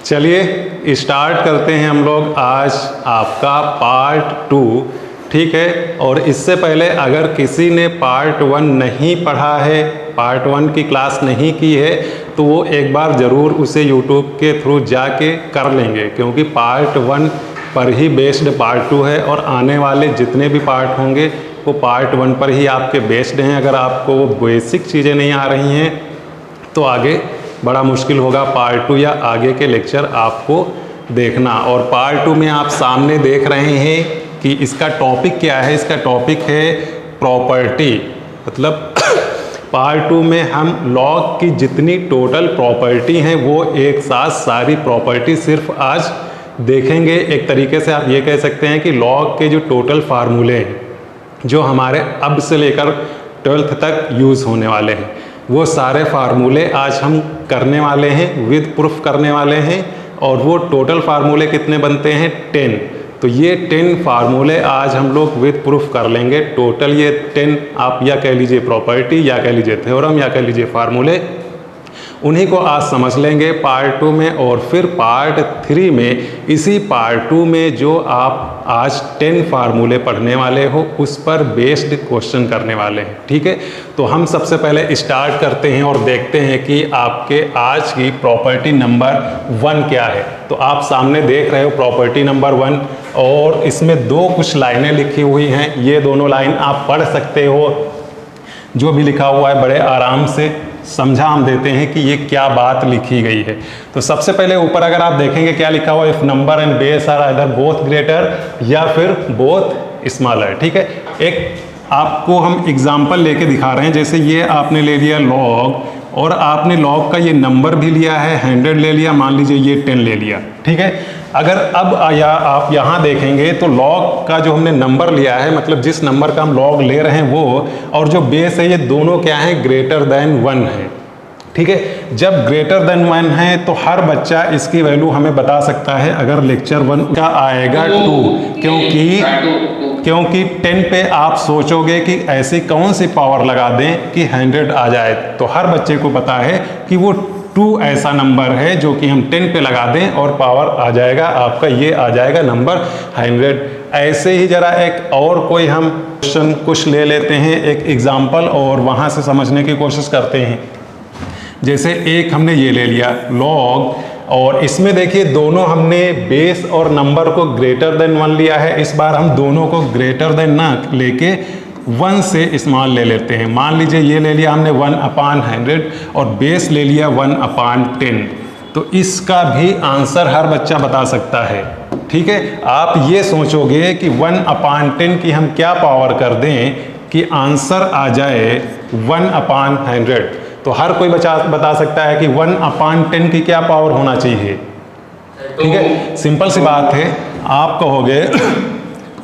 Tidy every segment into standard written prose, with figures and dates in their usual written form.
चलिए स्टार्ट करते हैं हम लोग आज आपका पार्ट 2, ठीक है। और इससे पहले अगर किसी ने पार्ट 1 नहीं पढ़ा है, पार्ट 1 की क्लास नहीं की है, तो वो एक बार ज़रूर उसे यूट्यूब के थ्रू जाके कर लेंगे, क्योंकि पार्ट 1 पर ही बेस्ड पार्ट 2 है और आने वाले जितने भी पार्ट होंगे वो पार्ट 1 पर ही आपके बेस्ड हैं। अगर आपको वो बेसिक चीज़ें नहीं आ रही हैं तो आगे बड़ा मुश्किल होगा पार्ट 2 या आगे के लेक्चर आपको देखना। और पार्ट 2 में आप सामने देख रहे हैं कि इसका टॉपिक क्या है। इसका टॉपिक है प्रॉपर्टी, मतलब पार्ट 2 में हम लॉग की जितनी टोटल प्रॉपर्टी हैं वो एक साथ सारी प्रॉपर्टी सिर्फ आज देखेंगे। एक तरीके से आप ये कह सकते हैं कि लॉग के जो टोटल फार्मूले हैं जो हमारे अब से लेकर 12th तक यूज़ होने वाले हैं, वो सारे फार्मूले आज हम करने वाले हैं, विद प्रूफ करने वाले हैं। और वो टोटल फार्मूले कितने बनते हैं? 10। तो ये 10 फार्मूले आज हम लोग विद प्रूफ कर लेंगे। टोटल ये 10 आप या कह लीजिए प्रॉपर्टी, या कह लीजिए थ्योरम, या कह लीजिए फार्मूले, उन्हीं को आज समझ लेंगे पार्ट 2 में। और फिर पार्ट 3 में, इसी पार्ट 2 में जो आप आज 10 फार्मूले पढ़ने वाले हो उस पर बेस्ड क्वेश्चन करने वाले हैं, ठीक है। तो हम सबसे पहले स्टार्ट करते हैं और देखते हैं कि आपके आज की प्रॉपर्टी नंबर 1 क्या है। तो आप सामने देख रहे हो प्रॉपर्टी नंबर 1, और इसमें दो कुछ लाइनें लिखी हुई हैं। ये दोनों लाइन आप पढ़ सकते हो, जो भी लिखा हुआ है बड़े आराम से समझा हम देते हैं कि ये क्या बात लिखी गई है। तो सबसे पहले ऊपर अगर आप देखेंगे क्या लिखा हुआ है, if number and base are either both greater या फिर बोथ स्मॉलर, ठीक है। एक आपको हम एग्जांपल लेके दिखा रहे हैं। जैसे ये आपने ले लिया लॉग, और आपने लॉग का ये नंबर भी लिया है, 100 ले लिया, मान लीजिए ये 10 ले लिया, ठीक है। अगर अब आप यहाँ देखेंगे तो लॉग का जो हमने नंबर लिया है, मतलब जिस नंबर का हम लॉग ले रहे हैं वो, और जो बेस है, ये दोनों क्या है? ग्रेटर देन 1 है, ठीक है। जब ग्रेटर देन 1 है तो हर बच्चा इसकी वैल्यू हमें बता सकता है। अगर लेक्चर 1 का आएगा 2, क्योंकि 10 पे आप सोचोगे कि ऐसी कौन सी पावर लगा दें कि 100 आ जाए, तो हर बच्चे को पता है कि वो 2 ऐसा नंबर है जो कि हम 10 पे लगा दें और पावर आ जाएगा आपका, ये आ जाएगा नंबर 100। ऐसे ही जरा एक और कोई हम क्वेश्चन कुछ ले लेते हैं, एक एग्जाम्पल, और वहाँ से समझने की कोशिश करते हैं। जैसे एक हमने ये ले लिया लॉग, और इसमें देखिए दोनों हमने बेस और नंबर को ग्रेटर देन 1 लिया है। इस बार हम दोनों को ग्रेटर देन ना लेके 1 से स्मॉल ले लेते हैं। मान लीजिए ये ले लिया हमने 1/100 और बेस ले लिया 1/10। तो इसका भी आंसर हर बच्चा बता सकता है, ठीक है। आप ये सोचोगे कि 1/10 की हम क्या पावर कर दें कि आंसर आ जाए 1/100। तो हर कोई बच्चा बता सकता है कि 1/10 की क्या पावर होना चाहिए, ठीक है। सिंपल सी बात है, आप कहोगे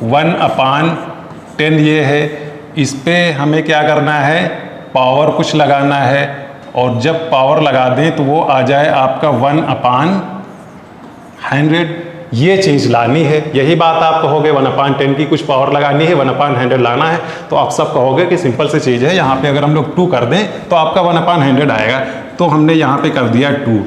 1/10 ये है, इस पे हमें क्या करना है? पावर कुछ लगाना है, और जब पावर लगा दें तो वो आ जाए आपका 1/100। ये चीज़ लानी है, यही बात आप कहोगे 1/10 की कुछ पावर लगानी है, 1/100 लाना है। तो आप सब कहोगे कि सिंपल सी चीज़ है, यहाँ पे अगर हम लोग 2 कर दें तो आपका 1/100 आएगा। तो हमने यहाँ पे कर दिया 2।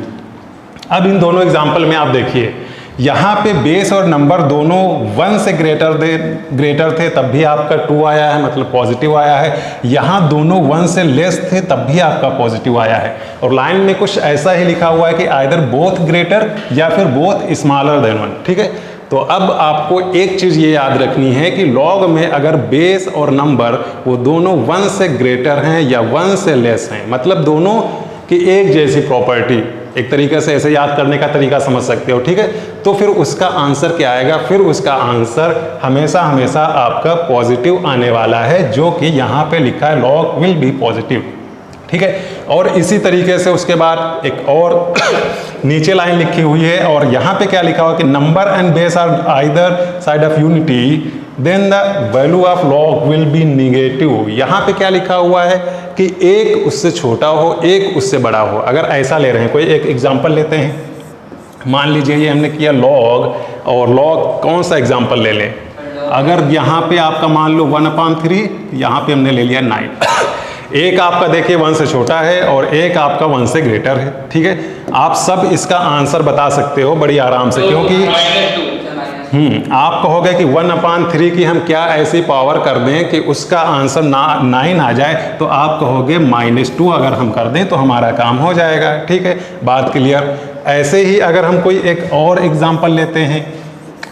अब इन दोनों एग्जाम्पल में आप देखिए, यहाँ पे बेस और नंबर दोनों 1 से ग्रेटर थे तब भी आपका 2 आया है, मतलब पॉजिटिव आया है। यहाँ दोनों 1 से लेस थे तब भी आपका पॉजिटिव आया है। और लाइन में कुछ ऐसा ही लिखा हुआ है कि आइदर बोथ ग्रेटर या फिर बोथ स्मॉलर देन 1, ठीक है। तो अब आपको एक चीज़ ये याद रखनी है कि लॉग में अगर बेस और नंबर वो दोनों 1 से ग्रेटर हैं या 1 से लेस हैं, मतलब दोनों की एक जैसी प्रॉपर्टी, एक तरीके से ऐसे याद करने का तरीका समझ सकते हो, ठीक है। तो फिर उसका आंसर क्या आएगा? फिर उसका आंसर हमेशा हमेशा आपका पॉजिटिव आने वाला है, जो कि यहाँ पे लिखा है लॉग विल बी पॉजिटिव, ठीक है। और इसी तरीके से उसके बाद एक और नीचे लाइन लिखी हुई है, और यहाँ पे क्या लिखा हुआ कि number and base are either side of unity then the value of log will be negative. यहाँ पे क्या लिखा हुआ है कि एक उससे छोटा हो, एक उससे बड़ा हो। अगर ऐसा ले रहे हैं, कोई एक एग्जांपल लेते हैं। मान लीजिए ये हमने किया लॉग, और लॉग कौन सा एग्जांपल ले लें? अगर यहाँ पे आपका मान लो 1/3, यहाँ पे हमने ले लिया 9। एक आपका देखिए 1 से छोटा है और एक आपका 1 से ग्रेटर है, ठीक है। आप सब इसका आंसर बता सकते हो बड़ी आराम से, क्योंकि आप कहोगे कि 1/3 की हम क्या ऐसी पावर कर दें कि उसका आंसर 9 आ जाए, तो आप कहोगे -2 अगर हम कर दें तो हमारा काम हो जाएगा, ठीक है। बात क्लियर। ऐसे ही अगर हम कोई एक और एग्जांपल लेते हैं,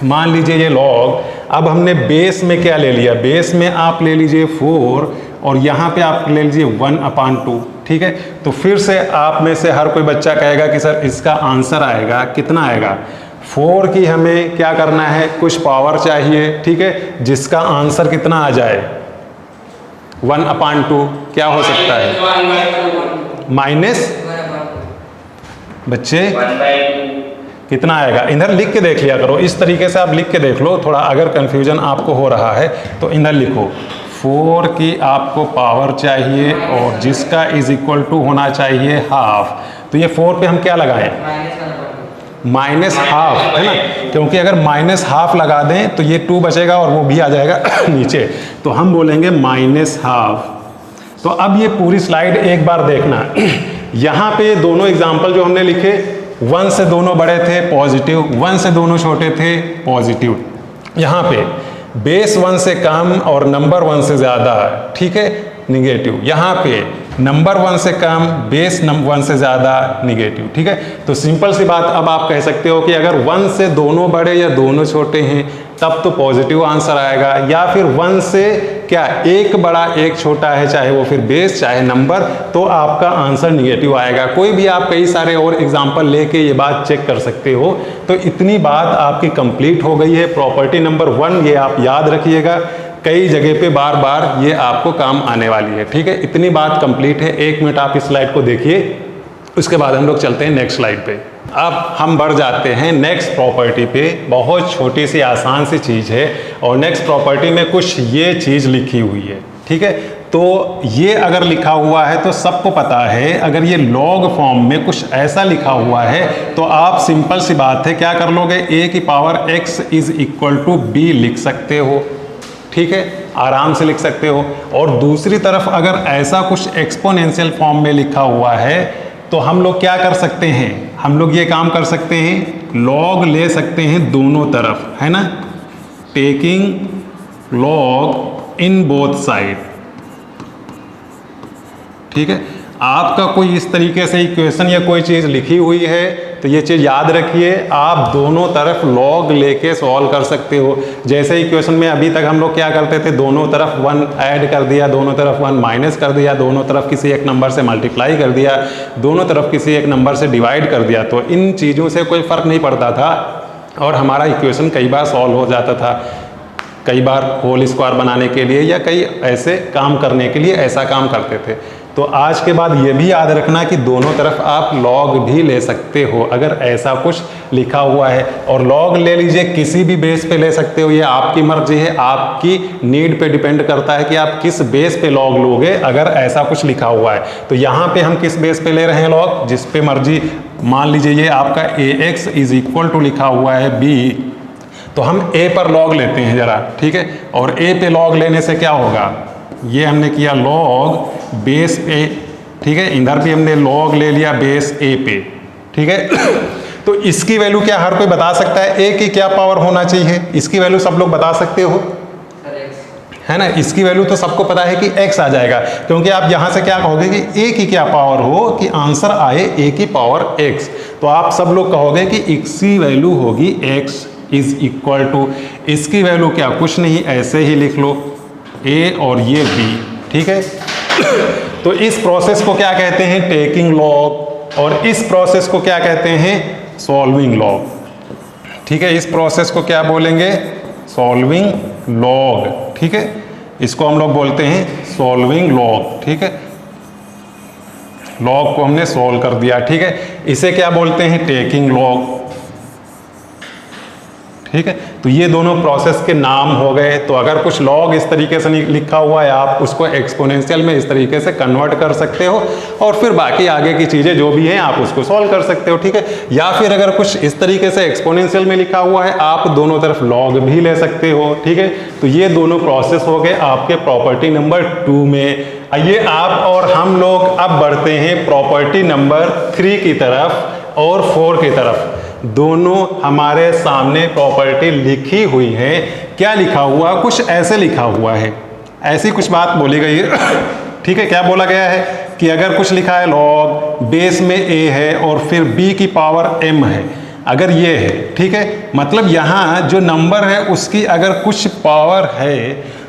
मान लीजिए ये लॉग, अब हमने बेस में क्या ले लिया, बेस में आप ले लीजिए 4 और यहाँ पे आप ले लीजिए 1/2, ठीक है। तो फिर से आप में से हर कोई बच्चा कहेगा कि सर इसका आंसर आएगा कितना आएगा, 4 की हमें क्या करना है, कुछ पावर चाहिए, ठीक है, जिसका आंसर कितना आ जाए 1/2। क्या हो सकता है माइनस, बच्चे कितना आएगा, इधर लिख के देख लिया करो, इस तरीके से आप लिख के देख लो थोड़ा, अगर कंफ्यूजन आपको हो रहा है तो इधर लिखो 4 की आपको पावर चाहिए और जिसका इज इक्वल टू होना चाहिए हाफ। तो ये 4 पे हम क्या लगाएं, -½ है ना, क्योंकि अगर -½ लगा दें तो ये 2 बचेगा और वो भी आ जाएगा नीचे, तो हम बोलेंगे -½ तो अब ये पूरी स्लाइड एक बार देखना। यहाँ पे दोनों एग्जाम्पल जो हमने लिखे, 1 से दोनों बड़े थे पॉजिटिव, 1 से दोनों छोटे थे पॉजिटिव। यहाँ पे बेस 1 से कम और नंबर 1 से ज़्यादा, ठीक है, निगेटिव। यहाँ पे नंबर 1 से कम, बेस 1 से ज़्यादा, निगेटिव, ठीक है। तो सिंपल सी बात, अब आप कह सकते हो कि अगर 1 से दोनों बड़े या दोनों छोटे हैं तब तो पॉजिटिव आंसर आएगा, या फिर 1 से क्या एक बड़ा एक छोटा है, चाहे वो फिर बेस चाहे नंबर, तो आपका आंसर निगेटिव आएगा। कोई भी आप कई सारे और एग्जाम्पल लेके ये बात चेक कर सकते हो। तो इतनी बात आपकी कंप्लीट हो गई है। प्रॉपर्टी नंबर 1 ये आप याद रखिएगा, कई जगह पे बार बार ये आपको काम आने वाली है, ठीक है। इतनी बात कंप्लीट है। 1 मिनट आप इस स्लाइड को देखिए, उसके बाद हम लोग चलते हैं नेक्स्ट स्लाइड पे। अब हम बढ़ जाते हैं नेक्स्ट प्रॉपर्टी पे। बहुत छोटी सी आसान सी चीज़ है और नेक्स्ट प्रॉपर्टी में कुछ ये चीज़ लिखी हुई है, ठीक है। तो ये अगर लिखा हुआ है तो सबको पता है, अगर ये लॉग फॉर्म में कुछ ऐसा लिखा हुआ है तो आप सिंपल सी बात है क्या कर लोगे, a की power x is equal to b लिख सकते हो, ठीक है, आराम से लिख सकते हो। और दूसरी तरफ अगर ऐसा कुछ एक्सपोनेंशियल फॉर्म में लिखा हुआ है तो हम लोग क्या कर सकते हैं, हम लोग ये काम कर सकते हैं, लॉग ले सकते हैं दोनों तरफ, है ना, taking log in both side, ठीक है। आपका कोई इस तरीके से इक्वेशन या कोई चीज़ लिखी हुई है तो ये चीज़ याद रखिए, आप दोनों तरफ लॉग लेके सॉल्व कर सकते हो। जैसे इक्वेशन में अभी तक हम लोग क्या करते थे, दोनों तरफ 1 ऐड कर दिया, दोनों तरफ 1 माइनस कर दिया, दोनों तरफ किसी एक नंबर से मल्टीप्लाई कर दिया, दोनों तरफ किसी एक नंबर से डिवाइड कर दिया। तो इन चीज़ों से कोई फ़र्क नहीं पड़ता था और हमारा इक्वेशन कई बार सॉल्व हो जाता था, कई बार होल स्क्वायर बनाने के लिए या कई ऐसे काम करने के लिए ऐसा काम करते थे। तो आज के बाद ये भी याद रखना कि दोनों तरफ आप लॉग भी ले सकते हो अगर ऐसा कुछ लिखा हुआ है। और लॉग ले लीजिए, किसी भी बेस पे ले सकते हो, ये आपकी मर्जी है, आपकी नीड पे डिपेंड करता है कि आप किस बेस पे लॉग लोगे अगर ऐसा कुछ लिखा हुआ है। तो यहाँ पे हम किस बेस पे ले रहे हैं लॉग, जिस पे मर्जी। मान लीजिए ये आपका ax इज इक्वल टू लिखा हुआ है b, तो हम a पर लॉग लेते हैं ज़रा, ठीक है। और a पे लॉग लेने से क्या होगा, ये हमने किया लॉग बेस a, ठीक है, इधर भी हमने लॉग ले लिया बेस a पे, ठीक है। तो इसकी वैल्यू क्या हर कोई बता सकता है, a की क्या पावर होना चाहिए, इसकी वैल्यू सब लोग बता सकते हो, है ना। इसकी वैल्यू तो सबको पता है कि x आ जाएगा, क्योंकि आप यहाँ से क्या कहोगे कि a की क्या पावर हो कि आंसर आए a की पावर x, तो आप सब लोग कहोगे कि x की वैल्यू होगी x इज इक्वल टू, इसकी वैल्यू क्या, कुछ नहीं, ऐसे ही लिख लो a और ये b, ठीक है। तो इस प्रोसेस को क्या कहते हैं, टेकिंग लॉग, और इस प्रोसेस को क्या कहते हैं, सॉल्विंग लॉग, ठीक है। इस प्रोसेस को क्या बोलेंगे, सॉल्विंग लॉग, ठीक है। इसको हम लोग बोलते हैं सॉल्विंग लॉग, ठीक है। लॉग को हमने सॉल्व कर दिया, ठीक है। इसे क्या बोलते हैं, टेकिंग लॉग, ठीक है। तो ये दोनों प्रोसेस के नाम हो गए। तो अगर कुछ लॉग इस तरीके से लिखा हुआ है, आप उसको एक्सपोनेंशियल में इस तरीके से कन्वर्ट कर सकते हो और फिर बाकी आगे की चीज़ें जो भी हैं आप उसको सॉल्व कर सकते हो, ठीक है। या फिर अगर कुछ इस तरीके से एक्सपोनेंशियल में लिखा हुआ है, आप दोनों तरफ लॉग भी ले सकते हो, ठीक है। तो ये दोनों प्रोसेस हो गए आपके प्रॉपर्टी नंबर 2 में। आइए आप और हम लोग अब बढ़ते हैं प्रॉपर्टी नंबर 3 की तरफ और 4 की तरफ। दोनों हमारे सामने प्रॉपर्टी लिखी हुई है। क्या लिखा हुआ? कुछ ऐसे लिखा हुआ है, ऐसी कुछ बात बोली गई है। ठीक है, क्या बोला गया है कि अगर कुछ लिखा है लॉग बेस में a है और फिर b की पावर m है, अगर ये है, ठीक है, मतलब यहाँ जो नंबर है उसकी अगर कुछ पावर है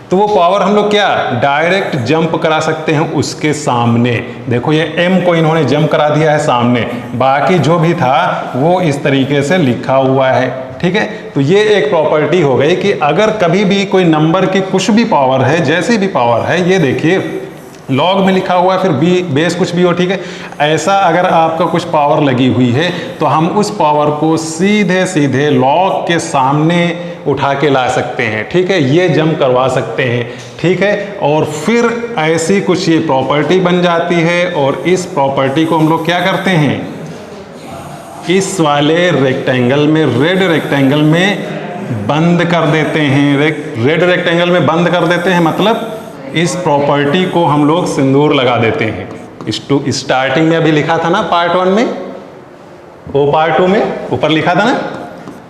तो वो पावर हम लोग क्या डायरेक्ट जंप करा सकते हैं उसके सामने। देखो ये m को इन्होंने जंप करा दिया है सामने, बाकी जो भी था वो इस तरीके से लिखा हुआ है। ठीक है, तो ये एक प्रॉपर्टी हो गई कि अगर कभी भी कोई नंबर की कुछ भी पावर है, जैसी भी पावर है, ये देखिए लॉग में लिखा हुआ है, फिर बी बेस कुछ भी हो, ठीक है, ऐसा अगर आपका कुछ पावर लगी हुई है तो हम उस पावर को सीधे सीधे लॉग के सामने उठा के ला सकते हैं। ठीक है, ये जंप करवा सकते हैं। ठीक है, और फिर ऐसी कुछ ये प्रॉपर्टी बन जाती है और इस प्रॉपर्टी को हम लोग क्या करते हैं, इस वाले रेक्टेंगल में, रेड रेक्टेंगल में बंद कर देते हैं। रेड रेक्टेंगल में बंद कर देते हैं मतलब इस प्रॉपर्टी को हम लोग सिंदूर लगा देते हैं। स्टार्टिंग में अभी लिखा था ना पार्ट 1 में, वो पार्ट 2 में ऊपर लिखा था ना,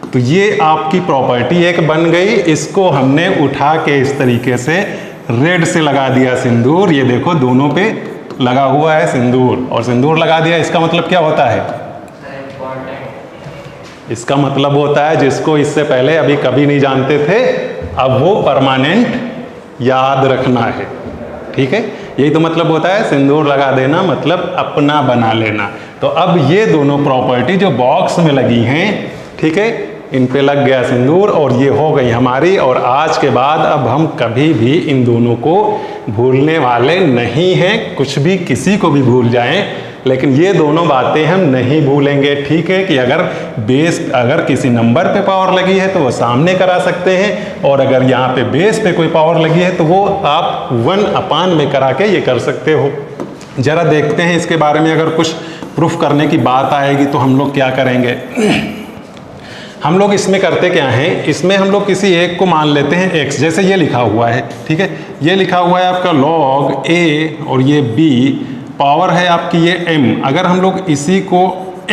तो ये आपकी प्रॉपर्टी एक बन गई। इसको हमने उठा के इस तरीके से रेड से लगा दिया सिंदूर। ये देखो दोनों पे लगा हुआ है सिंदूर, और सिंदूर लगा दिया, इसका मतलब क्या होता है? इसका मतलब होता है जिसको इससे पहले अभी कभी नहीं जानते थे, अब वो परमानेंट याद रखना है। ठीक है, यही तो मतलब होता है सिंदूर लगा देना, मतलब अपना बना लेना। तो अब ये दोनों प्रॉपर्टी जो बॉक्स में लगी हैं, ठीक है, इन पे लग गया सिंदूर और ये हो गई हमारी। और आज के बाद अब हम कभी भी इन दोनों को भूलने वाले नहीं हैं। कुछ भी किसी को भी भूल जाएं, लेकिन ये दोनों बातें हम नहीं भूलेंगे। ठीक है, कि अगर बेस, अगर किसी नंबर पे पावर लगी है तो वो सामने करा सकते हैं, और अगर यहाँ पे बेस पे कोई पावर लगी है तो वो आप 1/, में करा के ये कर सकते हो। जरा देखते हैं इसके बारे में, अगर कुछ प्रूफ करने की बात आएगी तो हम लोग क्या करेंगे। हम लोग इसमें करते क्या हैं, इसमें हम लोग किसी एक को मान लेते हैं x, जैसे ये लिखा हुआ है। ठीक है, ये लिखा हुआ है आपका log a और ये b, पावर है आपकी ये m। अगर हम लोग इसी को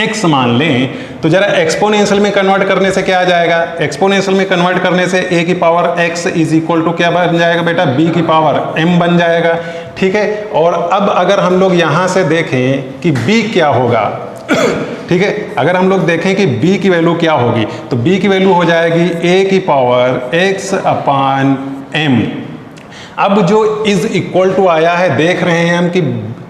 x मान लें तो जरा एक्सपोनेंशियल में कन्वर्ट करने से क्या आ जाएगा, एक्सपोनेंशियल में कन्वर्ट करने से a की power x is equal to क्या बन जाएगा बेटा, b की पावर m बन जाएगा। ठीक है, और अब अगर हम लोग यहाँ से देखें कि b क्या होगा, ठीक है, अगर हम लोग देखें कि b की वैल्यू क्या होगी तो b की वैल्यू हो जाएगी a की पावर x/m। अब जो इज इक्वल टू आया है, देख रहे हैं हम कि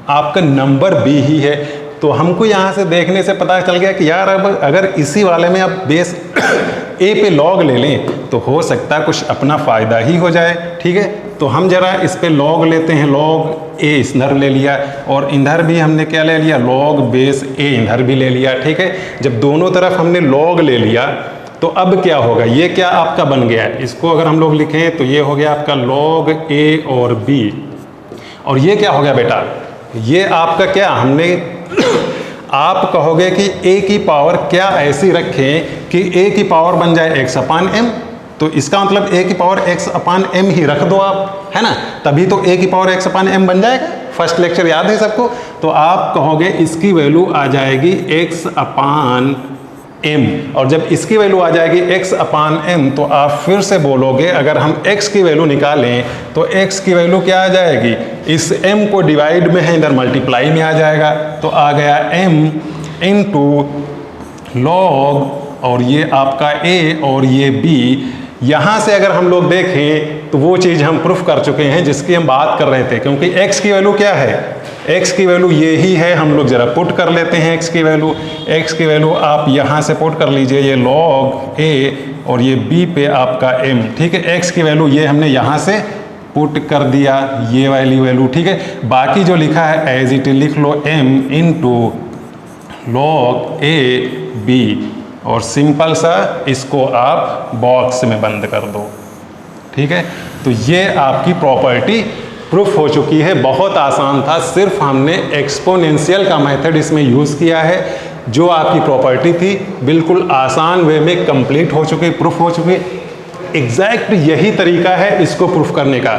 आपका नंबर b ही है, तो हमको यहाँ से देखने से पता चल गया कि यार अब अगर इसी वाले में आप बेस a पे log ले लें तो हो सकता है कुछ अपना फ़ायदा ही हो जाए। ठीक है, तो हम जरा इस पे log लेते हैं, log a इधर ले लिया और इधर भी हमने क्या ले लिया, log बेस a इधर भी ले लिया। ठीक है, जब दोनों तरफ हमने log ले लिया तो अब क्या होगा, ये क्या आपका बन गया है, इसको अगर हम लोग लिखें तो ये हो गया आपका log a और b, और ये क्या हो गया बेटा, ये आपका क्या हमने आप कहोगे कि a की पावर क्या ऐसी रखें कि a की पावर बन जाए x/m, तो इसका मतलब a की पावर x/m ही रख दो आप, है ना, तभी तो a की पावर x/m बन जाएगा। फर्स्ट लेक्चर याद है सबको, तो आप कहोगे इसकी वैल्यू आ जाएगी x/m, और जब इसकी वैल्यू आ जाएगी x/m तो आप फिर से बोलोगे, अगर हम x की वैल्यू निकालें तो x की वैल्यू क्या आ जाएगी, इस m को डिवाइड में है इधर मल्टीप्लाई में आ जाएगा, तो आ गया m इंटू log, और ये आपका a और ये b। यहाँ से अगर हम लोग देखें तो वो चीज़ हम प्रूफ कर चुके हैं जिसकी हम बात कर रहे थे, क्योंकि x की वैल्यू क्या है, x की वैल्यू ये ही है। हम लोग जरा पुट कर लेते हैं x की वैल्यू आप यहाँ से पुट कर लीजिए, ये log a और ये b पे आपका m। ठीक है, x की वैल्यू ये हमने यहाँ से पुट कर दिया, ये वाली वैल्यू। ठीक है, बाकी जो लिखा है एज इट लिख लो, m into log a b, और सिंपल सा इसको आप बॉक्स में बंद कर दो। ठीक है, तो ये आपकी प्रॉपर्टी प्रूफ हो चुकी है। बहुत आसान था, सिर्फ हमने एक्सपोनेंशियल का मेथड इसमें यूज़ किया है। जो आपकी प्रॉपर्टी थी बिल्कुल आसान वे में कंप्लीट हो चुकी, प्रूफ हो चुकी। एग्जैक्ट यही तरीका है इसको प्रूफ करने का,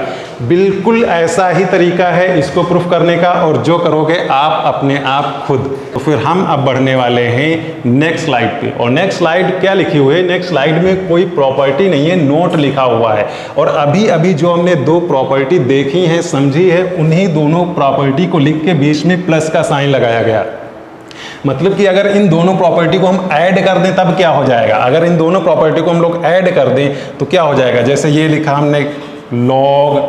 बिल्कुल ऐसा ही तरीका है इसको प्रूफ करने का, और जो करोगे आप अपने आप खुद। तो फिर हम अब बढ़ने वाले हैं नेक्स्ट स्लाइड पे। और नेक्स्ट स्लाइड क्या लिखी हुई है? नेक्स्ट स्लाइड में कोई प्रॉपर्टी नहीं है, नोट लिखा हुआ है। और अभी अभी जो हमने दो प्रॉपर्टी देखी है, समझी है, उन्हीं दोनों प्रॉपर्टी को लिख के बीच में प्लस का साइन लगाया गया। मतलब कि अगर इन दोनों प्रॉपर्टी को हम ऐड कर दें तब क्या हो जाएगा? अगर इन दोनों प्रॉपर्टी को हम लोग ऐड कर दें तो क्या हो जाएगा? जैसे ये लिखा हमने लॉग,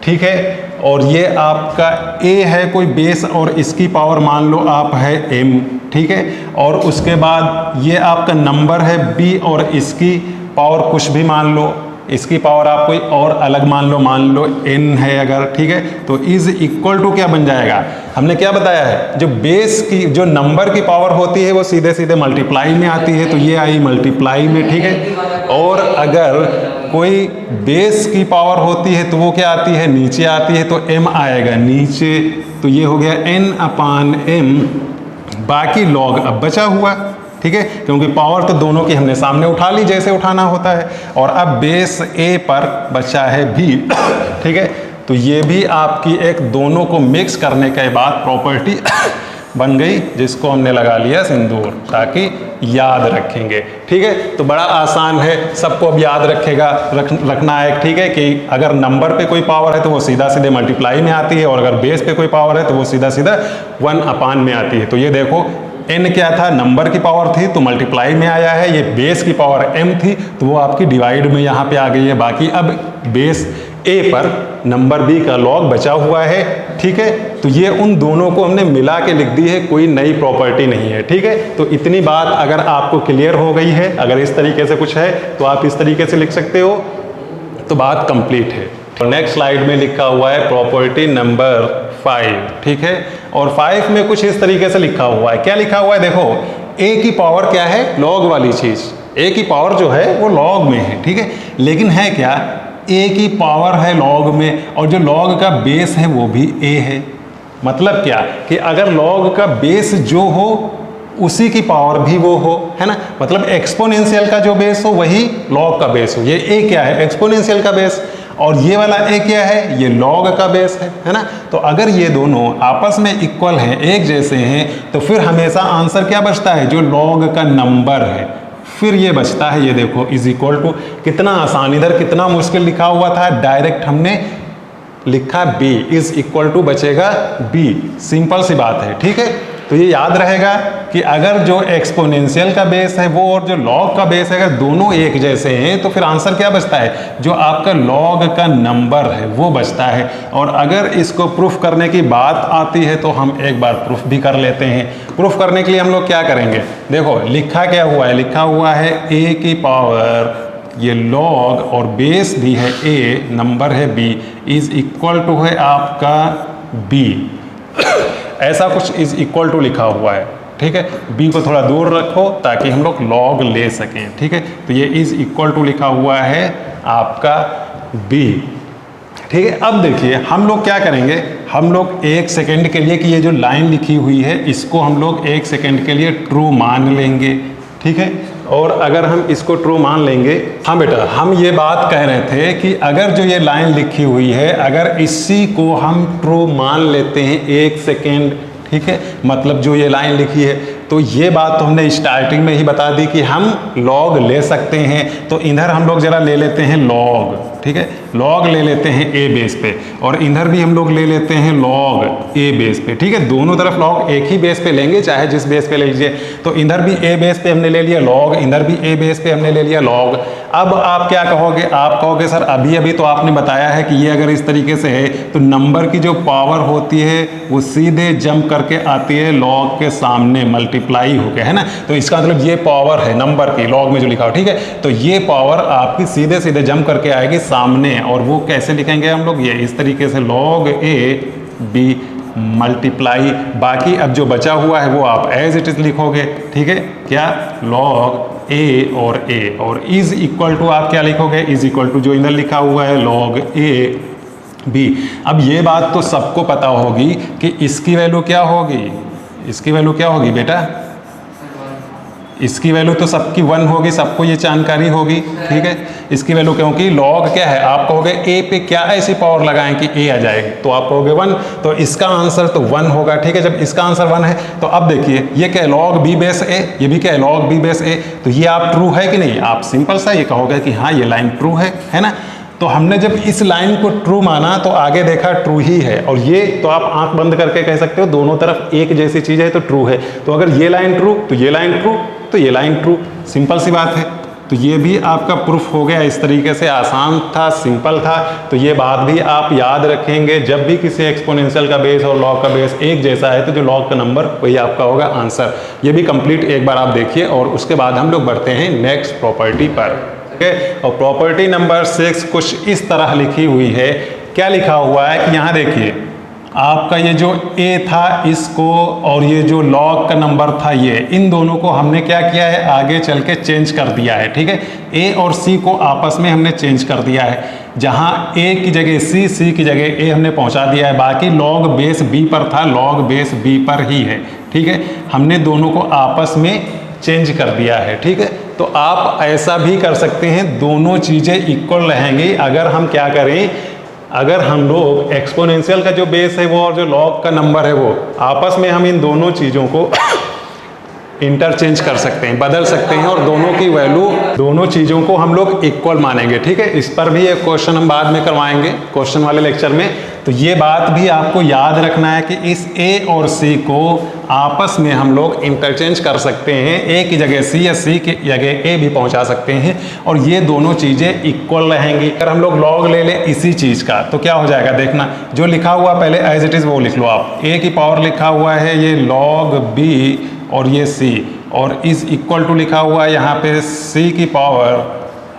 ठीक है, और ये आपका a है कोई बेस, और इसकी पावर मान लो आप है m, ठीक है, और उसके बाद ये आपका नंबर है b, और इसकी पावर कुछ भी मान लो, इसकी पावर आप कोई और अलग मान लो n है अगर, ठीक है, तो इज इक्वल टू क्या बन जाएगा? हमने क्या बताया है, जो बेस की जो नंबर की पावर होती है वो सीधे सीधे मल्टीप्लाई में आती है, तो ये आई मल्टीप्लाई में, ठीक है। और अगर कोई बेस की पावर होती है तो वो क्या आती है? नीचे आती है, तो m आएगा नीचे, तो ये हो गया n/m, बाकी लॉग अब बचा हुआ, ठीक है, क्योंकि पावर तो दोनों की हमने सामने उठा ली जैसे उठाना होता है। और अब बेस a पर बचा है b, ठीक है, तो ये भी आपकी एक दोनों को मिक्स करने के बाद प्रॉपर्टी बन गई, जिसको हमने लगा लिया सिंदूर, ताकि याद रखेंगे, ठीक है। तो बड़ा आसान है, सबको अब याद रखना है, ठीक है, कि अगर नंबर पे कोई पावर है तो वो सीधा सीधे मल्टीप्लाई में आती है, और अगर बेस पे कोई पावर है तो वो सीधा सीधा 1/, में आती है। तो ये देखो n क्या था? नंबर की पावर थी तो मल्टीप्लाई में आया है, ये बेस की पावर m थी तो वो आपकी डिवाइड में यहाँ पे आ गई है। बाकी अब बेस a पर नंबर b का लॉग बचा हुआ है, ठीक है। तो ये उन दोनों को हमने मिला के लिख दी है, कोई नई प्रॉपर्टी नहीं है, ठीक है। तो इतनी बात अगर आपको क्लियर हो गई है, अगर इस तरीके से कुछ है तो आप इस तरीके से लिख सकते हो, तो बात कंप्लीट है। और नेक्स्ट स्लाइड में लिखा हुआ है प्रॉपर्टी नंबर 5, ठीक है। और 5 में कुछ इस तरीके से लिखा हुआ है। क्या लिखा हुआ है? देखो, a की पावर क्या है? लॉग वाली चीज, a की पावर जो है वो लॉग में है, ठीक है। लेकिन है क्या? a की पावर है लॉग में, और जो लॉग का बेस है वो भी a है। मतलब क्या कि अगर लॉग का बेस जो हो उसी की पावर भी वो हो, है ना। मतलब एक्सपोनेंशियल का जो बेस हो वही लॉग का बेस हो। ये a क्या है? एक्सपोनेंशियल का बेस। और ये वाला a क्या है? ये लॉग का बेस है ना। तो अगर ये दोनों आपस में इक्वल हैं, एक जैसे हैं, तो फिर हमेशा आंसर क्या बचता है? जो लॉग का नंबर है, फिर ये बचता है, ये देखो, इज इक्वल टू। कितना आसान, इधर कितना मुश्किल लिखा हुआ था, डायरेक्ट हमने लिखा b, इज इक्वल टू बचेगा b। सिंपल सी बात है, ठीक है। तो ये याद रहेगा कि अगर जो एक्सपोनेंशियल का बेस है वो और जो लॉग का बेस है, अगर दोनों एक जैसे हैं तो फिर आंसर क्या बचता है? जो आपका लॉग का नंबर है वो बचता है। और अगर इसको प्रूफ करने की बात आती है तो हम एक बार प्रूफ भी कर लेते हैं। प्रूफ करने के लिए हम लोग क्या करेंगे? देखो, लिखा क्या हुआ है? लिखा हुआ है a की पावर, ये लॉग और बेस भी है a, नंबर है b, इज इक्वल टू है आपका b। ऐसा कुछ इज इक्वल टू लिखा हुआ है, ठीक है। b को थोड़ा दूर रखो ताकि हम लोग लॉग ले सकें, ठीक है। तो ये इज इक्वल टू लिखा हुआ है आपका b, ठीक है। अब देखिए हम लोग क्या करेंगे, हम लोग 1 सेकेंड के लिए कि ये जो लाइन लिखी हुई है इसको हम लोग 1 सेकेंड के लिए ट्रू मान लेंगे, ठीक है। और अगर हम इसको ट्रू मान लेंगे, हाँ बेटा, हम ये बात कह रहे थे कि अगर जो ये लाइन लिखी हुई है, अगर इसी को हम ट्रू मान लेते हैं 1 सेकेंड, ठीक है, मतलब जो ये लाइन लिखी है, तो ये बात तो हमने स्टार्टिंग में ही बता दी कि हम लॉग ले सकते हैं। तो इधर हम लोग जरा ले लेते हैं लॉग, ठीक है, लॉग ले लेते हैं a बेस पे, और इधर भी हम लोग ले लेते हैं लॉग a बेस पे, ठीक है। दोनों तरफ लॉग एक ही बेस पे लेंगे, चाहे जिस बेस पे ले लीजिए। तो इधर भी a बेस पे हमने ले लिया लॉग, इधर भी a बेस पे हमने ले लिया लॉग। अब आप क्या कहोगे? आप कहोगे सर अभी अभी तो आपने बताया है कि ये अगर इस तरीके से है तो नंबर की जो पावर होती है वो सीधे जंप करके आती है लॉग के सामने, मल्टीप्लाई हो गया, है ना। तो इसका मतलब ये पावर है नंबर की, लॉग में जो लिखा हो, ठीक है। तो ये पावर आपकी सीधे सीधे जंप करके आएगी सामने, और वो कैसे लिखेंगे हम लोग? ये इस तरीके से लॉग a b मल्टीप्लाई, बाकी अब जो बचा हुआ है वो आप एज इट इज लिखोगे, ठीक है। क्या? लॉग a और इज इक्वल टू आप क्या लिखोगे? इज इक्वल टू जो इधर लिखा हुआ है लॉग a b। अब ये बात तो सबको पता होगी कि इसकी वैल्यू क्या होगी? इसकी वैल्यू क्या होगी बेटा? इसकी वैल्यू तो सबकी 1 होगी, सबको ये जानकारी होगी, ठीक है। इसकी वैल्यू क्योंकि लॉग क्या है, आप कहोगे a पे क्या ऐसी पावर लगाएं कि a आ जाएगी, तो आप कहोगे 1, तो इसका आंसर तो 1 होगा, ठीक है। जब इसका आंसर 1 है तो अब देखिए ये क्या है, लॉग b बेस a, ये भी क्या है, लॉग b बेस a, तो ये आप ट्रू है कि नहीं, आप सिंपल सा ये कहोगे कि हाँ ये लाइन ट्रू है ना। तो हमने जब इस लाइन को ट्रू माना तो आगे देखा ट्रू ही है, और ये तो आप आंख बंद करके कह सकते हो दोनों तरफ एक जैसी चीज है तो ट्रू है। तो अगर ये लाइन ट्रू तो ये लाइन ट्रू तो ये लाइन ट्रू, सिंपल सी बात है। तो ये भी आपका प्रूफ हो गया। इस तरीके से आसान था, सिंपल था। तो ये बात भी आप याद रखेंगे, जब भी किसी एक्सपोनेंशियल का बेस और लॉग का बेस एक जैसा है तो जो लॉग का नंबर वही आपका होगा आंसर। ये भी कंप्लीट एक बार आप देखिए, और उसके बाद हम लोग बढ़ते हैं नेक्स्ट प्रॉपर्टी पर। और प्रॉपर्टी नंबर 6 कुछ इस तरह लिखी हुई है। क्या लिखा हुआ है कि यहाँ देखिए, आपका ये जो a था इसको, और ये जो log का नंबर था ये, इन दोनों को हमने क्या किया है, आगे चल के चेंज कर दिया है, ठीक है। a और c को आपस में हमने चेंज कर दिया है, जहाँ a की जगह c की जगह a हमने पहुँचा दिया है। बाकी log बेस b पर था, log बेस b पर ही है, ठीक है। हमने दोनों को आपस में चेंज कर दिया है, ठीक है। तो आप ऐसा भी कर सकते हैं, दोनों चीज़ें इक्वल रहेंगी अगर हम क्या करें, अगर हम लोग एक्सपोनेंशियल का जो बेस है वो और जो लॉग का नंबर है वो आपस में हम इन दोनों चीज़ों को इंटरचेंज कर सकते हैं, बदल सकते हैं, और दोनों की वैल्यू, दोनों चीज़ों को हम लोग इक्वल मानेंगे, ठीक है। इस पर भी एक क्वेश्चन हम बाद में करवाएंगे क्वेश्चन वाले लेक्चर में। तो ये बात भी आपको याद रखना है कि इस a और c को आपस में हम लोग इंटरचेंज कर सकते हैं, a की जगह c या c की जगह a भी पहुंचा सकते हैं, और ये दोनों चीज़ें इक्वल रहेंगी। अगर हम लोग लॉग ले लें इसी चीज़ का तो क्या हो जाएगा, देखना जो लिखा हुआ पहले एज इट इज़ वो लिख लो आप। a की पावर लिखा हुआ है ये log b और ये c, और इज इक्वल टू लिखा हुआ है यहाँ पे c की पावर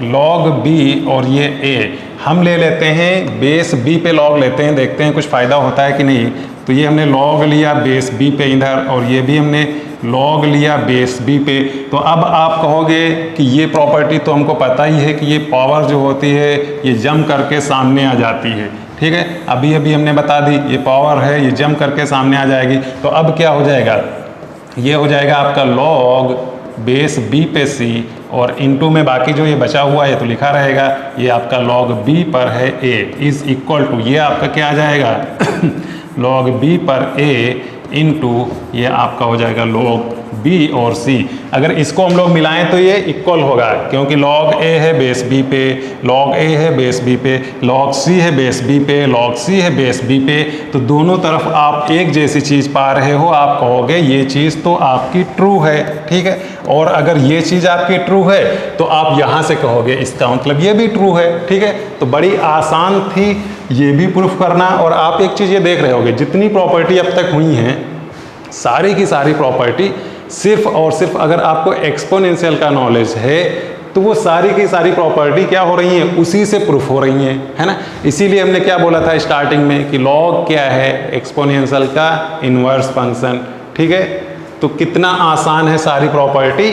log b और ये a। हम ले लेते हैं बेस b पे log लेते हैं, देखते हैं कुछ फ़ायदा होता है कि नहीं। तो ये हमने log लिया बेस b पे इधर, और ये भी हमने log लिया बेस b पे। तो अब आप कहोगे कि ये प्रॉपर्टी तो हमको पता ही है कि ये पावर जो होती है ये जम करके सामने आ जाती है, ठीक है। अभी अभी हमने बता दी ये पावर है, ये जम करके सामने आ जाएगी। तो अब क्या हो जाएगा, ये हो जाएगा आपका log बेस b पे c, और इनटू में बाकी जो ये बचा हुआ है तो लिखा रहेगा, ये आपका log b पर है a इज इक्वल टू, ये आपका क्या आ जाएगा log b पर a इनटू ये आपका हो जाएगा log b और c। अगर इसको हम लोग मिलाएं तो ये इक्वल होगा, क्योंकि log a है बेस b पे, log a है बेस b पे, log c है बेस b पे, log c है बेस b पे। तो दोनों तरफ आप एक जैसी चीज़ पा रहे हो, आप कहोगे ये चीज़ तो आपकी ट्रू है, ठीक है। और अगर ये चीज़ आपकी ट्रू है तो आप यहाँ से कहोगे इसका मतलब ये भी ट्रू है, ठीक है। तो बड़ी आसान थी ये भी प्रूफ करना। और आप एक चीज़ ये देख रहे होगे, जितनी प्रॉपर्टी अब तक हुई हैं सारी की सारी प्रॉपर्टी सिर्फ और सिर्फ अगर आपको एक्सपोनेंशियल का नॉलेज है तो वो सारी की सारी प्रॉपर्टी क्या हो रही हैं, उसी से प्रूफ हो रही हैं, है ना। इसीलिए हमने क्या बोला था स्टार्टिंग में कि लॉग क्या है, एक्सपोनेंशियल का इनवर्स फंक्शन, ठीक है। तो कितना आसान है सारी प्रॉपर्टी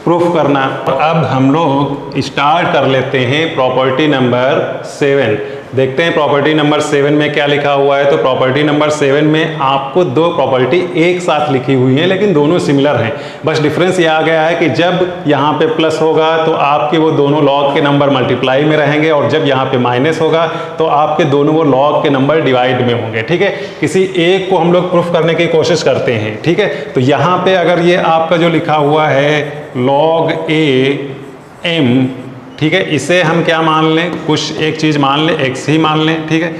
प्रूफ करना। और अब हम लोग स्टार्ट कर लेते हैं प्रॉपर्टी नंबर 7। देखते हैं प्रॉपर्टी नंबर 7 में क्या लिखा हुआ है। तो प्रॉपर्टी नंबर 7 में आपको दो प्रॉपर्टी एक साथ लिखी हुई हैं, लेकिन दोनों सिमिलर हैं। बस डिफरेंस ये आ गया है कि जब यहाँ पे प्लस होगा तो आपके वो दोनों लॉग के नंबर मल्टीप्लाई में रहेंगे, और जब यहाँ पे माइनस होगा तो आपके दोनों वो लॉग के नंबर डिवाइड में होंगे, ठीक है। किसी एक को हम लोग प्रूफ करने की कोशिश करते हैं, ठीक है। तो यहाँ पे अगर ये आपका जो लिखा हुआ है log a m, ठीक है, इसे हम क्या मान लें, कुछ एक चीज़ मान लें, x ही मान लें, ठीक है।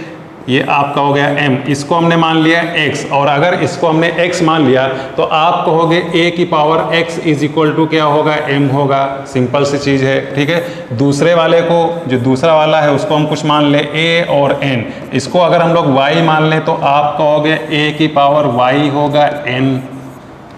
ये आपका हो गया m, इसको हमने मान लिया x, और अगर इसको हमने x मान लिया तो आप कहोगे a की power x is equal to क्या होगा, m होगा। सिंपल सी चीज़ है, ठीक है। दूसरे वाले को, जो दूसरा वाला है उसको हम कुछ मान लें a और n, इसको अगर हम लोग y मान लें तो आप कहोगे a की पावर y होगा n,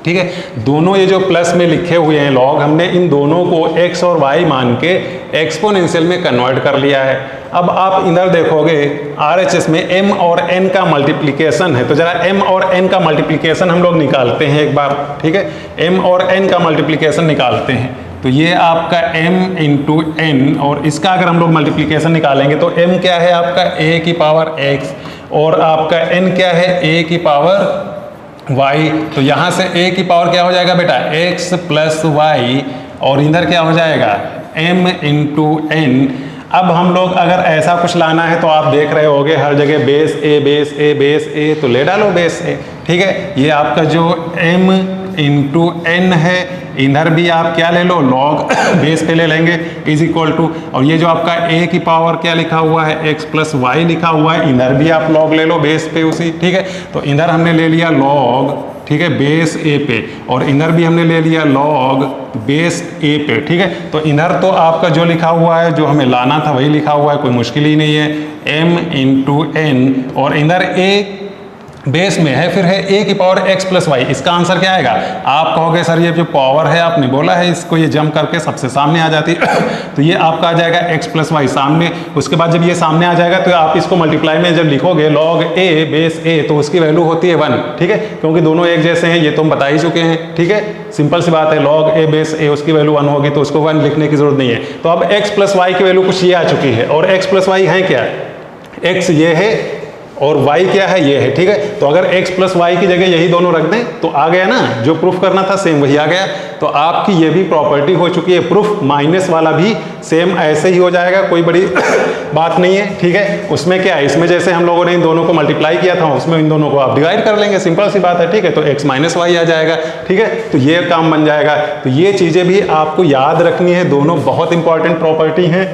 ठीक है। दोनों ये जो प्लस में लिखे हुए हैं लॉग, हमने इन दोनों को x और y मान के एक्सपोनेंशियल में कन्वर्ट कर लिया है। अब आप इधर देखोगे RHS में m और n का मल्टीप्लिकेशन है, तो जरा m और n का मल्टीप्लिकेशन हम लोग निकालते हैं एक बार, ठीक है। m और n का मल्टीप्लिकेशन निकालते हैं, तो ये आपका m इंटू n, और इसका अगर हम लोग मल्टीप्लिकेशन निकालेंगे तो m क्या है आपका a की पावर x, और आपका n क्या है a की पावर y, तो यहाँ से a की पावर क्या हो जाएगा बेटा x प्लस वाई, और इधर क्या हो जाएगा m इंटू n। अब हम लोग अगर ऐसा कुछ लाना है तो आप देख रहे होगे हर जगह base a base a base a, तो ले डालो बेस a, ठीक है। ये आपका जो m इंटू n है, इधर भी आप क्या ले लो लॉग बेस पे ले लेंगे इज इक्वल टू, और ये जो आपका a की पावर क्या लिखा हुआ है x प्लस वाई लिखा हुआ है, इधर भी आप लॉग ले लो बेस पे उसी, ठीक है। तो इधर हमने ले लिया लॉग, ठीक है, बेस a पे, और इधर भी हमने ले लिया लॉग बेस a पे, ठीक है। तो इधर तो आपका जो लिखा हुआ है, जो हमें लाना था वही लिखा हुआ है, कोई मुश्किल ही नहीं है, m इंटू n, और इधर a बेस में है, फिर है a की पावर x प्लस वाई। इसका आंसर क्या आएगा? आप कहोगे सर ये जो पावर है आपने बोला है इसको ये जम करके सबसे सामने आ जाती है तो ये आपका आ जाएगा x प्लस वाई सामने। उसके बाद जब ये सामने आ जाएगा तो आप इसको मल्टीप्लाई में जब लिखोगे लॉग a बेस a, तो उसकी वैल्यू होती है 1, ठीक है, क्योंकि दोनों एक जैसे हैं, ये तो हम बता ही चुके हैं, ठीक है। सिंपल सी बात है, लॉग a बेस a उसकी वैल्यू 1 होगी तो उसको 1 लिखने की जरूरत नहीं है। तो अब x प्लस वाई की वैल्यू कुछ ये आ चुकी है, और x प्लस वाई है क्या, x ये है और y क्या है ये है, ठीक है। तो अगर x प्लस वाई की जगह यही दोनों रख दें तो आ गया ना, जो प्रूफ करना था सेम वही आ गया। तो आपकी ये भी प्रॉपर्टी हो चुकी है प्रूफ, माइनस वाला भी सेम ऐसे ही हो जाएगा, कोई बड़ी बात नहीं है, ठीक है। उसमें क्या है, इसमें जैसे हम लोगों ने इन दोनों को मल्टीप्लाई किया था उसमें इन दोनों को आप डिवाइड कर लेंगे, सिंपल सी बात है, ठीक है। तो x माइनस वाई आ जाएगा, ठीक है। तो ये काम बन जाएगा। तो ये चीज़ें भी आपको याद रखनी है, दोनों बहुत इंपॉर्टेंट प्रॉपर्टी हैं,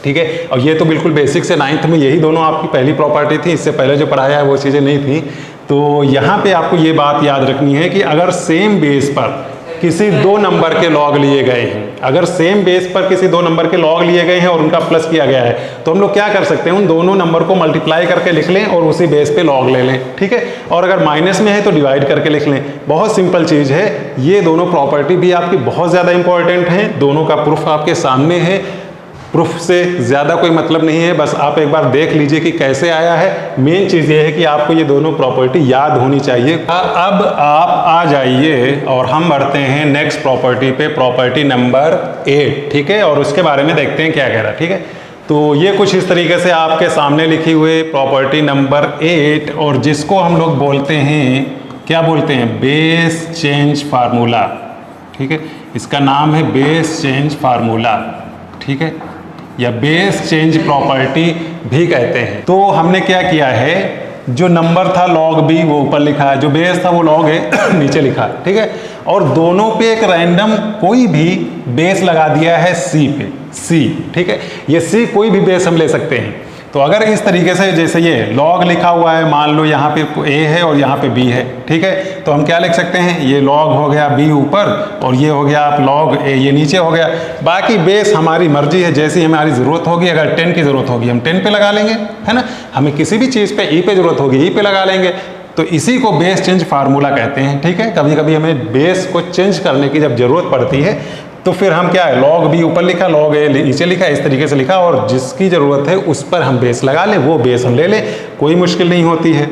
ठीक है। और ये तो बिल्कुल बेसिक से 9th में यही दोनों आपकी पहली प्रॉपर्टी थी, इससे पहले जो पढ़ाया है वो चीज़ें नहीं थी। तो यहाँ पे आपको ये बात याद रखनी है कि अगर सेम बेस पर किसी दो नंबर के लॉग लिए गए हैं, अगर सेम बेस पर किसी दो नंबर के लॉग लिए गए हैं और उनका प्लस किया गया है, तो हम लोग क्या कर सकते हैं, उन दोनों नंबर को मल्टीप्लाई करके लिख लें और उसी बेस पे लॉग ले लें, ठीक है। और अगर माइनस में है तो डिवाइड करके लिख लें, बहुत सिंपल चीज़ है। ये दोनों प्रॉपर्टी भी आपकी बहुत ज़्यादा इंपॉर्टेंट हैं, दोनों का प्रूफ आपके सामने है, प्रूफ से ज़्यादा कोई मतलब नहीं है, बस आप एक बार देख लीजिए कि कैसे आया है। मेन चीज़ ये है कि आपको ये दोनों प्रॉपर्टी याद होनी चाहिए। अब आप आ जाइए और हम बढ़ते हैं नेक्स्ट प्रॉपर्टी पे, प्रॉपर्टी नंबर 8, ठीक है। और उसके बारे में देखते हैं क्या कह रहा है, ठीक है। तो ये कुछ इस तरीके से आपके सामने लिखी हुई प्रॉपर्टी नंबर 8, और जिसको हम लोग बोलते हैं, क्या बोलते हैं, बेस चेंज फार्मूला, ठीक है। इसका नाम है बेस चेंज फार्मूला, ठीक है, या बेस चेंज प्रॉपर्टी भी कहते हैं। तो हमने क्या किया है, जो नंबर था लॉग बी वो ऊपर लिखा है, जो बेस था वो लॉग ए नीचे लिखा है, ठीक है। और दोनों पे एक रैंडम कोई भी बेस लगा दिया है सी पे, सी, ठीक है। ये सी कोई भी बेस हम ले सकते हैं। तो अगर इस तरीके से जैसे ये लॉग लिखा हुआ है, मान लो यहाँ पे a है और यहाँ पे b है, ठीक है। तो हम क्या लिख सकते हैं, ये लॉग हो गया b ऊपर और ये हो गया आप लॉग a, ये नीचे हो गया। बाकी बेस हमारी मर्जी है, जैसी हमारी ज़रूरत होगी, अगर 10 की ज़रूरत होगी हम 10 पे लगा लेंगे, है ना। हमें किसी भी चीज़ पे e पे ज़रूरत होगी e पे लगा लेंगे। तो इसी को बेस चेंज फार्मूला कहते हैं, ठीक है। कभी कभी हमें बेस को चेंज करने की जब ज़रूरत पड़ती है तो फिर हम क्या है, लॉग बी ऊपर लिखा, लॉग ए नीचे लिखा, इस तरीके से लिखा, और जिसकी ज़रूरत है उस पर हम बेस लगा लें, वो बेस हम ले लें, कोई मुश्किल नहीं होती है।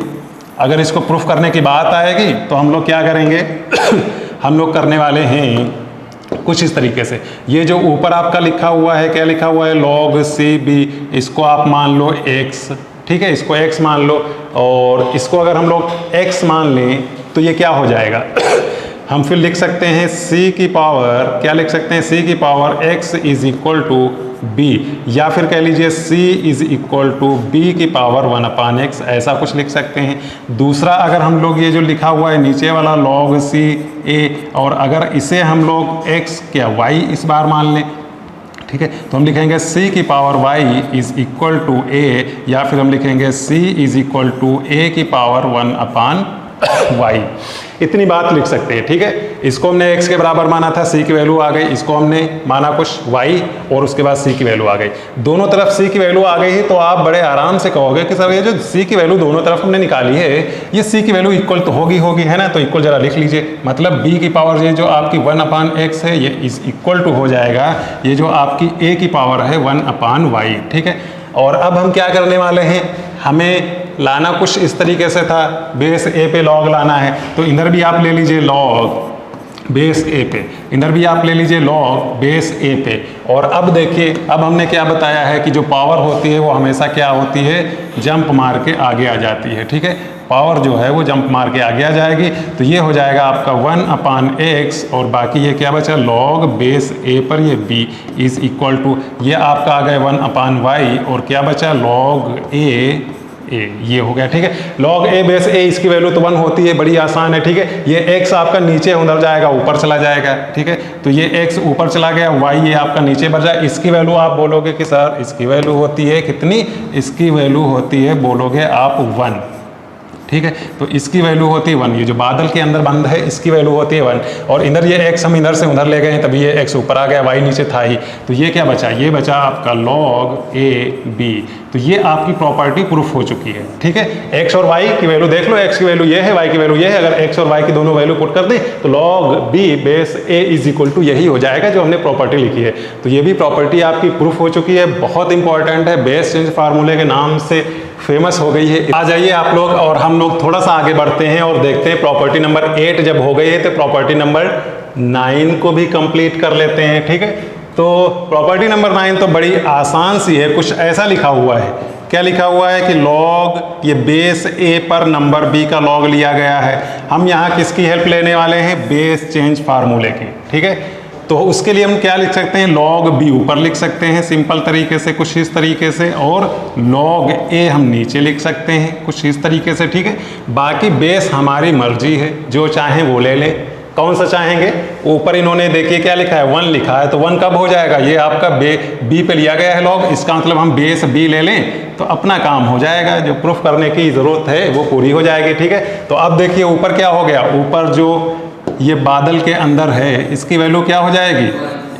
अगर इसको प्रूफ करने की बात आएगी तो हम लोग क्या करेंगे हम लोग करने वाले हैं कुछ इस तरीके से। ये जो ऊपर आपका लिखा हुआ है, क्या लिखा हुआ है, लॉग सी बी, इसको आप मान लो x, ठीक है, इसको x मान लो, और इसको अगर हम लोग x मान लें तो ये क्या हो जाएगा हम फिर लिख सकते हैं c की पावर, क्या लिख सकते हैं, c की power x is equal to b, या फिर कह लीजिए c is equal to b की पावर 1/x, ऐसा कुछ लिख सकते हैं। दूसरा अगर हम लोग ये जो लिखा हुआ है नीचे वाला log c a, और अगर इसे हम लोग x क्या y इस बार मान लें, ठीक है, तो हम लिखेंगे c की power y is equal to a, या फिर हम लिखेंगे c is equal to a की पावर 1/y। इतनी बात लिख सकते हैं, ठीक है। इसको हमने x के बराबर माना था, c की वैल्यू आ गई, इसको हमने माना कुछ y, और उसके बाद c की वैल्यू आ गई। दोनों तरफ c की वैल्यू आ गई है तो आप बड़े आराम से कहोगे कि सर ये जो c की वैल्यू दोनों तरफ हमने निकाली है, ये c की वैल्यू इक्वल तो होगी, है ना। तो इक्वल जरा लिख लीजिए, मतलब b की पावर ये जो आपकी 1/x है, ये इज इक्वल टू हो जाएगा ये जो आपकी a की पावर है 1/y, ठीक है। और अब हम क्या करने वाले हैं, हमें लाना कुछ इस तरीके से था, बेस a पे लॉग लाना है, तो इधर भी आप ले लीजिए लॉग बेस a पे, इधर भी आप ले लीजिए लॉग बेस a पे। और अब देखिए, अब हमने क्या बताया है कि जो पावर होती है वो हमेशा क्या होती है, जंप मार के आगे आ जाती है, ठीक है। पावर जो है वो जंप मार के आगे आ जाएगी। तो ये हो जाएगा आपका 1/x और बाकी ये क्या बचा लॉग बेस a पर ये b इज इक्वल टू ये आपका आ गया 1/y और क्या बचा लॉग a ये हो गया। ठीक है, log a बेस a इसकी वैल्यू तो 1 होती है, बड़ी आसान है। ठीक है, ये x आपका नीचे उधर जाएगा, ऊपर चला जाएगा। ठीक है, तो ये x ऊपर चला गया, y ये आपका नीचे बढ़ जाए। इसकी वैल्यू आप बोलोगे कि सर इसकी वैल्यू होती है कितनी, इसकी वैल्यू होती है बोलोगे आप 1। ठीक है, तो इसकी वैल्यू होती है 1, ये जो बादल के अंदर बंद है इसकी वैल्यू होती है 1 और इधर ये x हम इधर से उधर ले गए तभी ये x ऊपर आ गया, y नीचे था ही। तो ये क्या बचा, ये बचा आपका log a b। तो ये आपकी प्रॉपर्टी प्रूफ हो चुकी है। ठीक है, x और y की वैल्यू देख लो, x की वैल्यू ये है, y की वैल्यू ये है। अगर x और y की दोनों वैल्यू पुट कर दें तो log b base a is equal to यही हो जाएगा जो हमने प्रॉपर्टी लिखी है। तो ये भी प्रॉपर्टी आपकी प्रूफ हो चुकी है, बहुत इंपॉर्टेंट है, बेस चेंज फार्मूले के नाम से फेमस हो गई है। आ जाइए आप लोग और हम लोग थोड़ा सा आगे बढ़ते हैं और देखते हैं प्रॉपर्टी नंबर 8 जब हो गई है तो प्रॉपर्टी नंबर 9 को भी कंप्लीट कर लेते हैं। ठीक है, तो प्रॉपर्टी नंबर 9 तो बड़ी आसान सी है, कुछ ऐसा लिखा हुआ है। क्या लिखा हुआ है कि लॉग ये बेस a पर नंबर b का लॉग लिया गया है। हम यहाँ किसकी हेल्प लेने वाले हैं, बेस चेंज फार्मूले की। ठीक है, तो उसके लिए हम क्या लिख सकते हैं, log b ऊपर लिख सकते हैं सिंपल तरीके से कुछ इस तरीके से, और log a हम नीचे लिख सकते हैं कुछ इस तरीके से। ठीक है, बाकी बेस हमारी मर्जी है, जो चाहें वो ले लें। कौन सा चाहेंगे, ऊपर इन्होंने देखिए क्या लिखा है 1 लिखा है, तो 1 कब हो जाएगा, ये आपका b पे लिया गया है log, इसका मतलब हम बेस b ले लें तो अपना काम हो जाएगा, जो प्रूफ करने की ज़रूरत है वो पूरी हो जाएगी। ठीक है, तो अब देखिए ऊपर क्या हो गया, ऊपर जो ये बादल के अंदर है इसकी वैल्यू क्या हो जाएगी,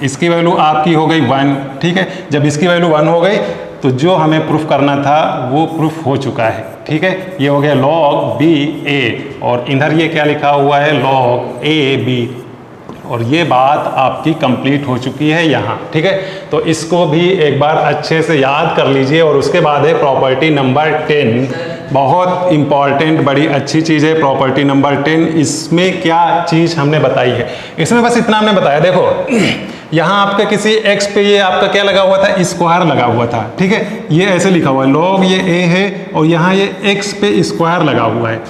इसकी वैल्यू आपकी हो गई 1। ठीक है, जब इसकी वैल्यू 1 हो गई तो जो हमें प्रूफ करना था वो प्रूफ हो चुका है। ठीक है, ये हो गया log b a और इधर ये क्या लिखा हुआ है log a b और ये बात आपकी कंप्लीट हो चुकी है यहाँ। ठीक है, तो इसको भी एक बार अच्छे से याद कर लीजिए और उसके बाद है प्रॉपर्टी नंबर 10, बहुत इंपॉर्टेंट बड़ी अच्छी चीज़ है प्रॉपर्टी नंबर 10। इसमें क्या चीज़ हमने बताई है, इसमें बस इतना हमने बताया, देखो यहाँ आपका किसी x पे ये आपका क्या लगा हुआ था, स्क्वायर लगा हुआ था। ठीक है, ये ऐसे लिखा हुआ है log ये a है और यहाँ ये x पे स्क्वायर लगा हुआ है।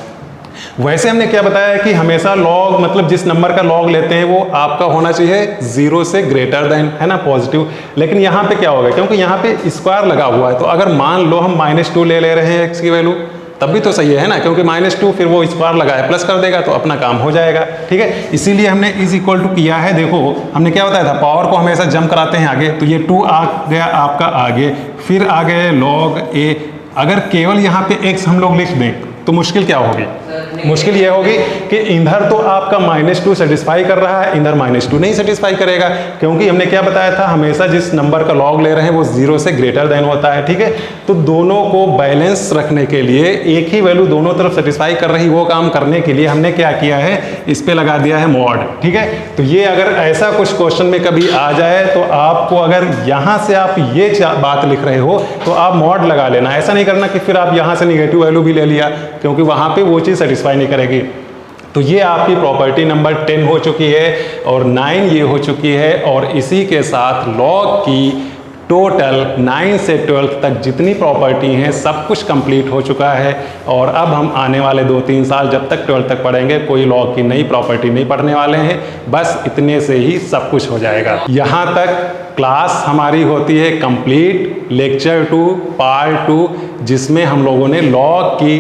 वैसे हमने क्या बताया कि हमेशा log मतलब जिस नंबर का log लेते हैं वो आपका होना चाहिए 0 से ग्रेटर देन, है ना, पॉजिटिव। लेकिन यहाँ पे क्या होगा, क्योंकि यहाँ पे स्क्वायर लगा हुआ है तो अगर मान लो हम -2 ले रहे हैं x की वैल्यू तब भी तो सही है ना, क्योंकि -2 फिर वो स्क्वायर लगा है प्लस कर देगा तो अपना काम हो जाएगा। ठीक है, इसीलिए हमने इज इक्वल टू किया है। देखो हमने क्या बताया था, पावर को हमेशा जंप कराते हैं आगे, तो ये 2 आ गया आपका आगे, फिर आ गए log a। अगर केवल यहाँ पे x हम लोग लिख दें तो मुश्किल क्या होगी, मुश्किल ये होगी कि इधर तो आपका -2 सेटिस्फाई कर रहा है, इधर -2 नहीं सेटिस्फाई करेगा, क्योंकि हमने क्या बताया था हमेशा जिस नंबर का लॉग ले रहे हैं वो 0 से ग्रेटर देन होता है। ठीक है, तो दोनों को बैलेंस रखने के लिए एक ही वैल्यू दोनों तरफ सेटिस्फाई कर रही वो काम करने के लिए हमने क्या किया है, इस पे लगा दिया है मॉड। ठीक है, तो ये अगर ऐसा कुछ क्वेश्चन में कभी आ जाए तो आपको अगर यहाँ से आप ये बात लिख रहे हो तो आप मॉड लगा लेना, ऐसा नहीं करना कि फिर आप यहाँ से निगेटिव वैल्यू भी ले लिया, क्योंकि वहाँ पे वो चीज़ सेटिस्फाई नहीं करेगी। तो ये आपकी प्रॉपर्टी नंबर 10 हो चुकी है और 9 ये हो चुकी है और इसी के साथ लॉग की टोटल 9 से 12 तक जितनी प्रॉपर्टी हैं सब कुछ कंप्लीट हो चुका है। और अब हम आने वाले 2-3 साल जब तक 12 तक पढ़ेंगे कोई लॉग की नई प्रॉपर्टी नहीं पढ़ने वाले हैं, बस इतने से ही सब कुछ हो जाएगा। यहाँ तक क्लास हमारी होती है कंप्लीट, लेक्चर 2 पार्ट 2, जिसमें हम लोगों ने लॉग की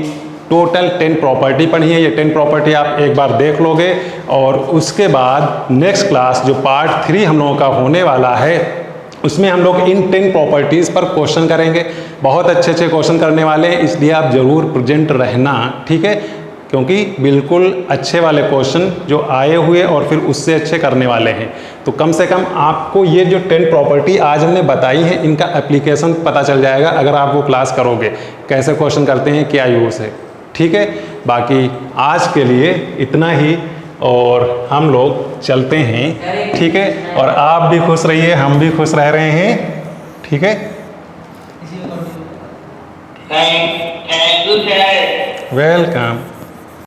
टोटल 10 प्रॉपर्टी पढ़ी है। ये 10 प्रॉपर्टी आप एक बार देख लोगे और उसके बाद नेक्स्ट क्लास जो पार्ट 3 हम लोगों का होने वाला है उसमें हम लोग इन 10 प्रॉपर्टीज़ पर क्वेश्चन करेंगे। बहुत अच्छे अच्छे क्वेश्चन करने वाले हैं, इसलिए आप ज़रूर प्रेजेंट रहना, ठीक है, क्योंकि बिल्कुल अच्छे वाले क्वेश्चन जो आए हुए और फिर उससे अच्छे करने वाले हैं। तो कम से कम आपको ये जो 10 प्रॉपर्टी आज हमने बताई है इनका एप्लीकेशन पता चल जाएगा अगर आप वो क्लास करोगे, कैसे क्वेश्चन करते हैं, क्या यूज़ है। ठीक है, बाकी आज के लिए इतना ही और हम लोग चलते हैं। ठीक है, और आप भी खुश रहिए, हम भी खुश रह रहे हैं। ठीक है, थैंक यू सर। वेलकम।